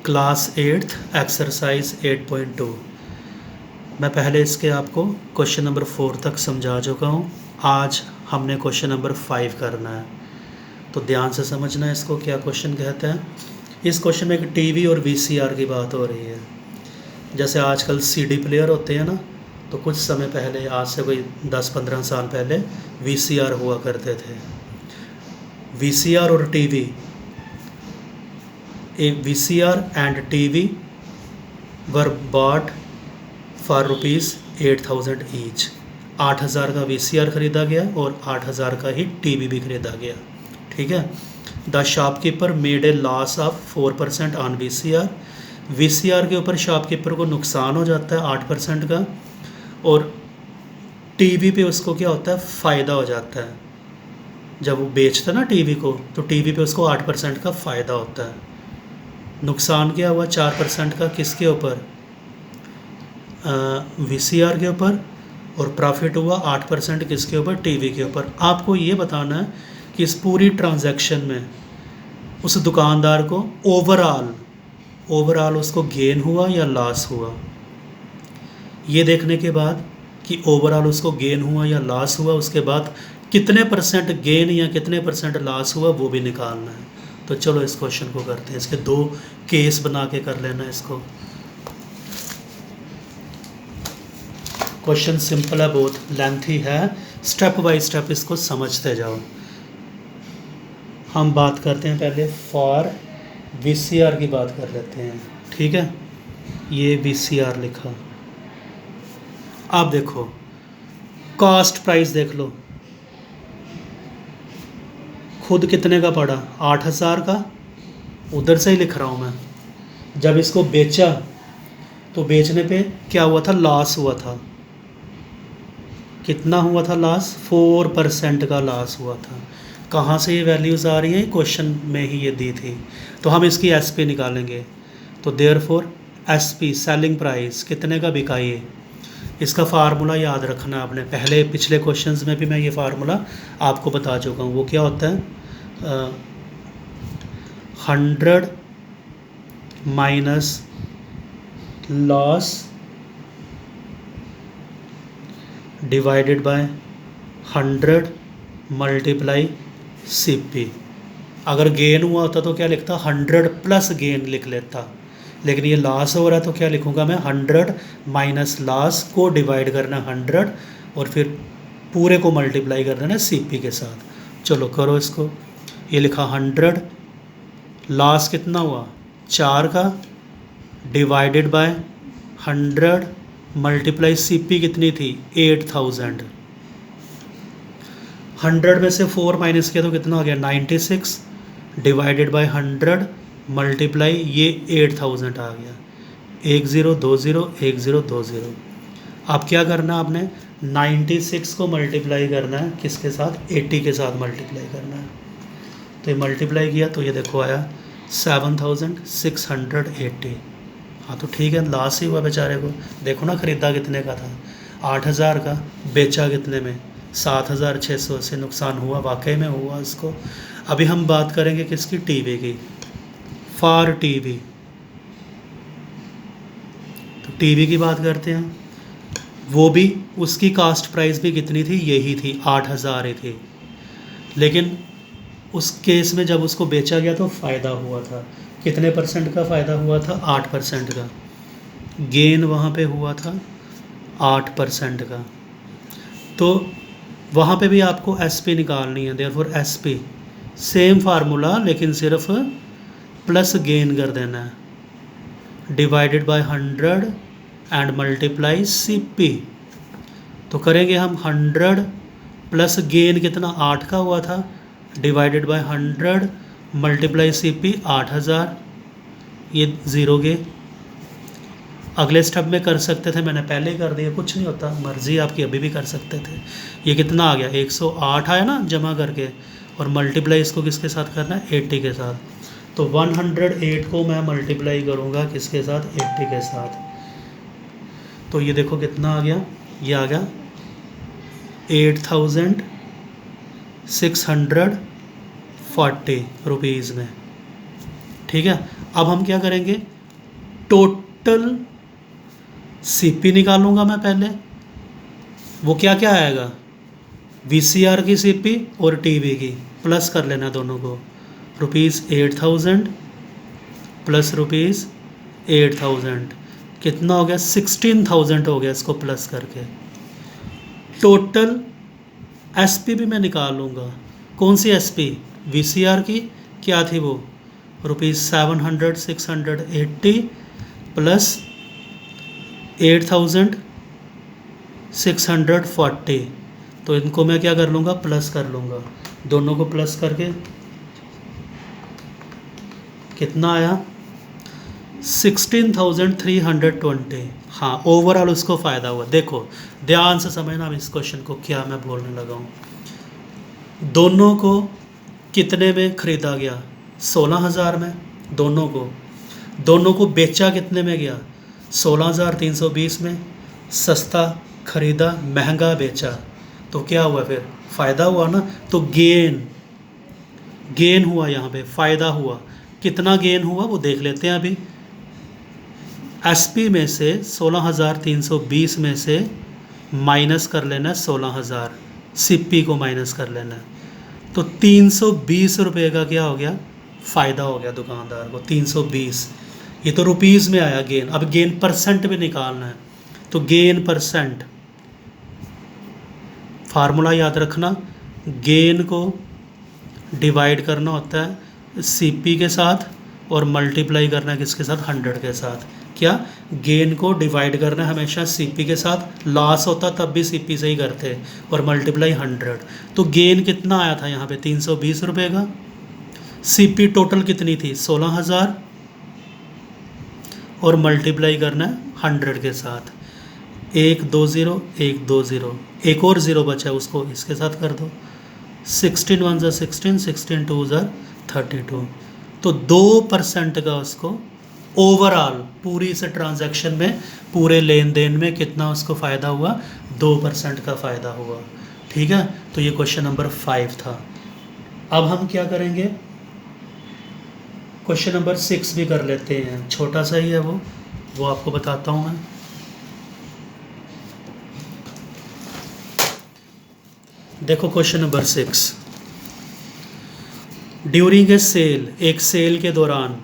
Class 8th exercise 8.2। मैं पहले इसके आपको क्वेश्चन नंबर 4 तक समझा चुका हूँ। आज हमने क्वेश्चन नंबर 5 करना है, तो ध्यान से समझना है इसको क्या क्वेश्चन कहते हैं। इस क्वेश्चन में एक टीवी और वीसीआर की बात हो रही है। जैसे आजकल सीडी प्लेयर होते हैं ना, तो कुछ समय पहले, आज से कोई 10-15 साल पहले वीसीआर हुआ करते थे। वीसीआर और TV, a VCR and TV were bought for ₹8,000 each. 8,000 का VCR खरीदा गया और 8,000 का ही टीवी भी खरीदा गया। ठीक है। The shopkeeper made a loss of 4% on VCR। VCR के ऊपर शॉपकीपर को नुकसान हो जाता है 8% का, और टीवी पे उसको क्या होता है, फ़ायदा हो जाता है। जब वो बेचता है ना टीवी को, तो टीवी पे उसको 8% का फ़ायदा होता है। नुकसान क्या हुआ 4% का, किसके ऊपर, VCR के ऊपर, और प्रॉफिट हुआ 8% किसके ऊपर, टीवी के ऊपर। आपको ये बताना है कि इस पूरी ट्रांजैक्शन में उस दुकानदार को ओवरऑल उसको गेन हुआ या लॉस हुआ। ये देखने के बाद कि ओवरऑल उसको गेन हुआ या लॉस हुआ, उसके बाद कितने % गेन या कितने % लॉस हुआ वो भी निकालना है। तो चलो इस क्वेश्चन को करते हैं। इसके 2 केस बना के कर लेना इसको। क्वेश्चन सिंपल है, बहुत लेंथी है, स्टेप बाय स्टेप इसको समझते जाओ। हम बात करते हैं पहले फॉर VCR की बात कर लेते हैं। ठीक है, ये VCR लिखा। आप देखो कॉस्ट प्राइस देख लो, खुद कितने का पड़ा, 8,000 का। उधर से ही लिख रहा हूँ मैं। जब इसको बेचा तो बेचने पे क्या हुआ था, लॉस हुआ था। कितना हुआ था लॉस, 4% का लॉस हुआ था। कहाँ से ये वैल्यूज़ आ रही है, क्वेश्चन में ही ये दी थी। तो हम इसकी SP निकालेंगे। तो देयरफॉर SP सेलिंग प्राइस कितने का बिका ये, इसका फार्मूला याद रखना आपने। पहले पिछले क्वेश्चंस में भी मैं ये फार्मूला आपको बता चुका हूँ। वो क्या होता है, 100 minus loss divided by 100 multiply CP। अगर गेन हुआ होता तो क्या लिखता, 100 प्लस गेन लिख लेता, लेकिन ये लॉस हो रहा है तो क्या लिखूँगा मैं, 100 माइनस लॉस को डिवाइड करना 100 और फिर पूरे को मल्टीप्लाई कर देना CP के साथ। चलो करो इसको। ये लिखा 100, लॉस कितना हुआ 4 का, डिवाइडेड बाय 100 मल्टीप्लाई CP कितनी थी 8,000। 100 में से 4 माइनस किया तो कितना हो गया 96, डिवाइडेड बाय 100 मल्टीप्लाई ये 8,000 आ गया। 1020 1020। अब क्या करना है आपने, 96 को मल्टीप्लाई करना है किसके साथ, 80 के साथ मल्टीप्लाई करना है। तो ये मल्टीप्लाई किया तो ये देखो आया 7,680। हाँ तो ठीक है, लॉस ही हुआ बेचारे को। देखो ना ख़रीदा कितने का था, 8,000 का, बेचा कितने में, 7,600 से नुकसान हुआ, वाकई में हुआ इसको। अभी हम बात करेंगे किसकी, टीवी की। फॉर टीवी, तो टीवी की बात करते हैं। वो भी उसकी कास्ट प्राइस भी कितनी थी, यही थी 8,000 ही थी, लेकिन उस केस में जब उसको बेचा गया तो फ़ायदा हुआ था। कितने % का फ़ायदा हुआ था, 8% का। गेन वहाँ पे हुआ था 8% का। तो वहाँ पे भी आपको SP निकालनी है। देयरफॉर SP सेम फार्मूला, लेकिन सिर्फ प्लस गेन कर देना है, divided by 100 and multiply CP। तो करेंगे हम 100 प्लस गेन कितना 8 का हुआ था, डिवाइडेड बाय 100 मल्टीप्लाई CP 8,000। ये 0 गए। अगले स्टेप में कर सकते थे, मैंने पहले ही कर दिया, कुछ नहीं होता, मर्ज़ी आपकी, अभी भी कर सकते थे। ये कितना आ गया 108 आया ना जमा करके, और मल्टीप्लाई इसको किसके साथ करना है, 80 के साथ। तो 108 को मैं मल्टीप्लाई करूँगा किसके साथ, 80 के साथ। तो ये देखो कितना आ गया, ये आ गया 8,640 रुपीज़ में। ठीक है। अब हम क्या करेंगे, टोटल सीपी निकालूंगा मैं पहले, वो क्या क्या आएगा, वीसीआर की सीपी और टीवी की, प्लस कर लेना दोनों को, ₹8,000 प्लस ₹8,000 कितना हो गया, 16,000 हो गया इसको प्लस करके। टोटल एसपी भी मैं निकाल लूँगा, कौन सी एसपी, वीसीआर की, क्या थी वो, ₹700 680 प्लस 8,640, तो इनको मैं क्या कर लूँगा, प्लस कर लूँगा, दोनों को प्लस करके कितना आया, 16,320। हाँ, ओवरऑल उसको फ़ायदा हुआ। देखो ध्यान से समझना इस क्वेश्चन को, क्या मैं बोलने लगा हूँ। दोनों को कितने में ख़रीदा गया, 16,000 में, दोनों को बेचा कितने में गया, 16,320 में। सस्ता ख़रीदा, महंगा बेचा, तो क्या हुआ फिर, फ़ायदा हुआ ना। तो गेन हुआ, यहाँ पे फ़ायदा हुआ। कितना गेन हुआ वो देख लेते हैं अभी। एसपी में से 16,320 में से माइनस कर लेना है 16,000, सीपी को माइनस कर लेना है, तो 320 रुपये का क्या हो गया, फ़ायदा हो गया दुकानदार को, 320। ये तो रुपीज़ में आया गेन। अब गेन परसेंट में निकालना है, तो गेन परसेंट, फार्मूला याद रखना, गेन को डिवाइड करना होता है सीपी के साथ और मल्टीप्लाई करना है किसके साथ, 100 के साथ। क्या, गेन को डिवाइड करना है हमेशा सीपी के साथ, लॉस होता तब भी सीपी से ही करते, और मल्टीप्लाई 100। तो गेन कितना आया था यहाँ पे, 320 रुपये का। सीपी टोटल कितनी थी, 16,000, और मल्टीप्लाई करना है 100 के साथ। 1 2 0 1 2 0, एक और ज़ीरो बचा है उसको इसके साथ कर दो, 16 1 ज़ा 16, 16 2 ज़ा 32। तो 2% का उसको ओवरऑल पूरी इस ट्रांजैक्शन में, पूरे लेन देन में कितना उसको फ़ायदा हुआ, 2% का फ़ायदा हुआ। ठीक है, तो ये क्वेश्चन नंबर 5 था। अब हम क्या करेंगे, क्वेश्चन नंबर 6 भी कर लेते हैं, छोटा सा ही है वो आपको बताता हूँ मैं। देखो question number 6, during a sale, एक सेल के दौरान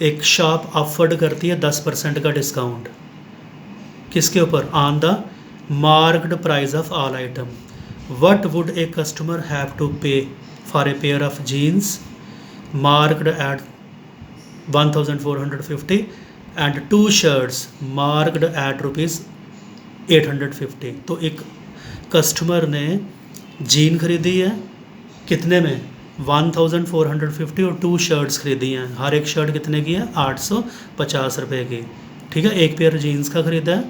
एक शॉप ऑफर्ड करती है 10% का डिस्काउंट, किसके ऊपर, on the marked price of all item. What would a customer have to pay for a pair of jeans marked at 1,450 and 2 shirts marked at ₹850। तो एक कस्टमर ने जीन खरीदी है, कितने में, 1,450, और 2 शर्ट्स खरीदी हैं, हर एक शर्ट कितने की है, 850 रुपये की। ठीक है, एक पेयर जीन्स का खरीदा है,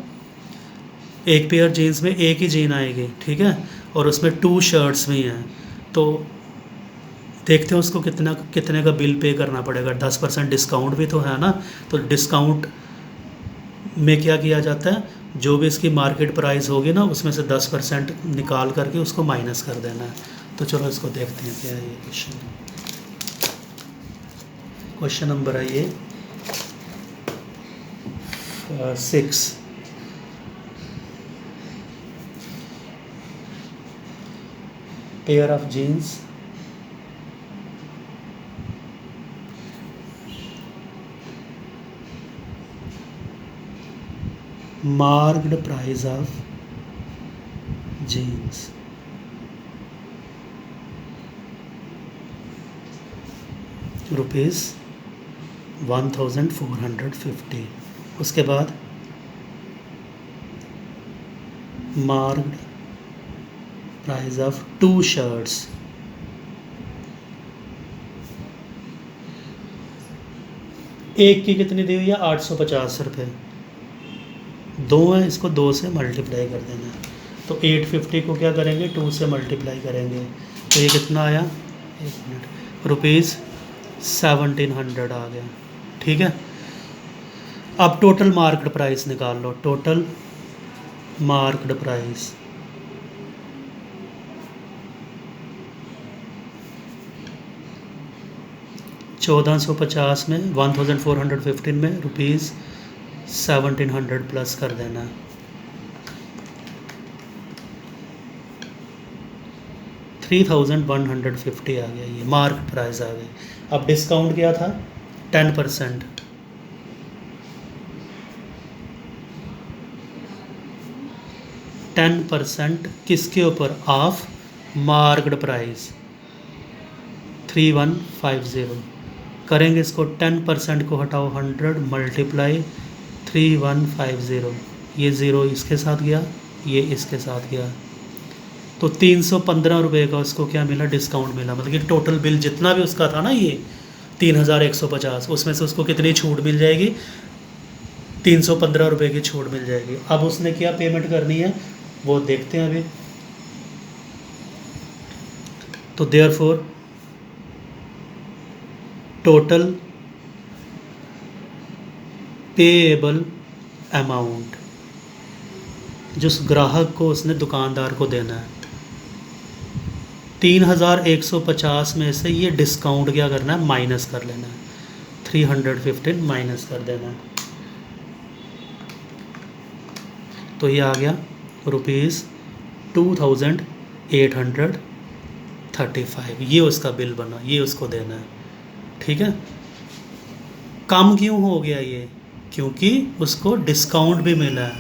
एक पेयर जीन्स में एक ही जीन आएगी, ठीक है, और उसमें 2 शर्ट्स भी हैं। तो देखते हैं उसको कितने का बिल पे करना पड़ेगा। 10% डिस्काउंट भी तो है ना, तो डिस्काउंट में क्या किया जाता है, जो भी इसकी मार्केट प्राइस होगी ना उसमें से 10% निकाल करके उसको माइनस कर देना है। तो चलो इसको देखते हैं क्या है ये क्वेश्चन नंबर है ये 6। Pair of jeans marked price of jeans ₹1,450। उसके बाद marked price of 2 shirts, एक की कितनी दी हुई है, 850 रुपये, 2 है, इसको 2 से मल्टीप्लाई कर देना है। तो 850 को क्या करेंगे, 2 से मल्टीप्लाई करेंगे, तो ये कितना आया, एक मिनट, ₹1,700 आ गया। ठीक है, अब टोटल मार्केट प्राइस निकाल लो, टोटल मार्केट प्राइस 1450 में, 1,415 में, 1700 प्लस कर देना। $3150 आ गया, ये मार्क प्राइस आ गई। अब डिस्काउंट क्या था? 10%। 10% किसके ऊपर? Of marked price 3150। करेंगे इसको, 10% को हटाओ, 100 मल्टीप्लाई 3150, ये ज़ीरो इसके साथ गया, ये इसके साथ गया, तो 315 रुपये का उसको क्या मिला? डिस्काउंट मिला। मतलब कि टोटल बिल जितना भी उसका था ना, ये 3150, उसमें से उसको कितनी छूट मिल जाएगी? 315 रुपये की छूट मिल जाएगी। अब उसने क्या पेमेंट करनी है वो देखते हैं अभी। तो देयरफॉर टोटल पेएबल अमाउंट जो उस ग्राहक को उसने दुकानदार को देना है, 3150 में से ये डिस्काउंट क्या करना है? माइनस कर लेना है, 315 माइनस कर देना है। तो ये आ गया ₹2835, ये उसका बिल बना, ये उसको देना है। ठीक है, कम क्यों हो गया ये? क्योंकि उसको डिस्काउंट भी मिला है।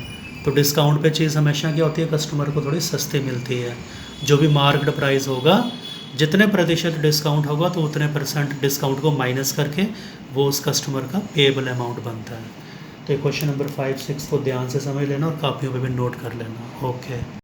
तो डिस्काउंट पे चीज़ हमेशा क्या होती है? कस्टमर को थोड़ी सस्ती मिलती है। जो भी मार्क्ड प्राइस होगा, जितने प्रतिशत डिस्काउंट होगा तो उतने % डिस्काउंट को माइनस करके वो उस कस्टमर का पेएबल अमाउंट बनता है। तो क्वेश्चन नंबर 5, 6 को ध्यान से समझ लेना और कापियों पे भी नोट कर लेना। ओके।